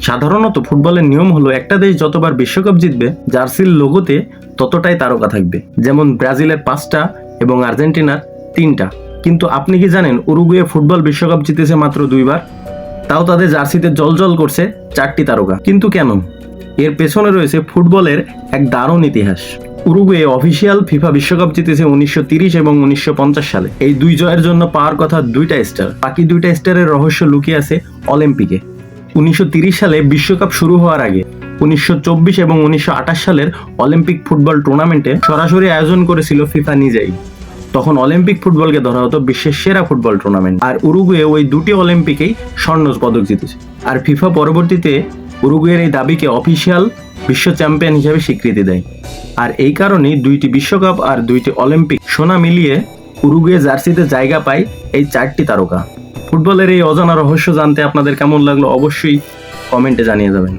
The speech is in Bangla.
সাধারণত ফুটবলের নিয়ম হলো একটা দেশ যতবার বিশ্বকাপ জিতবে জার্সির লোগোতে ততটাই তারকা থাকবে, যেমন ব্রাজিলের 5টা এবং আর্জেন্টিনার 3টা। কিন্তু আপনি কি জানেন উরুগুয়ে ফুটবল বিশ্বকাপ জিতেছে মাত্র 2বার, তাও তাদের জার্সিতে জলজল করছে 4টি তারকা। কিন্তু কেন? এর পেছনে রয়েছে ফুটবলের এক দারুণ ইতিহাস। উরুগুয়ে অফিসিয়াল ফিফা বিশ্বকাপ জিতেছে 1930 এবং 1950 সালে। এই 2 জয়ের জন্য পাওয়ার কথা 2টা স্টার। বাকি 2টা স্টারের রহস্য লুকিয়ে আছে অলিম্পিকে। 1930 সালে বিশ্বকাপ শুরু হওয়ার আগে 1924 এবং 1928 সালের অলিম্পিক ফুটবল টুর্নামেন্টে সরাসরি আয়োজন করেছিল ফিফা নিজেই। তখন অলিম্পিক ফুটবলকে ধরা হতো বিশ্বের সেরা ফুটবল টুর্নামেন্ট। আর উরুগুয়ে ওই 2টি অলিম্পিকেই স্বর্ণ পদক জিতেছে। আর ফিফা পরবর্তীতে উরুগুয়ের এই দাবিকে অফিসিয়াল বিশ্ব চ্যাম্পিয়ন হিসেবে স্বীকৃতি দেয়। আর এই কারণেই 2টি বিশ্বকাপ আর 2টি অলিম্পিক সোনা মিলিয়ে উরুগুয়ে জার্সিতে জায়গা পায় এই 4টি তারকা। ফুটবলের এই অজানা রহস্য জানতে আপনাদের কেমন লাগলো অবশ্যই কমেন্টে জানিয়ে যাবেন।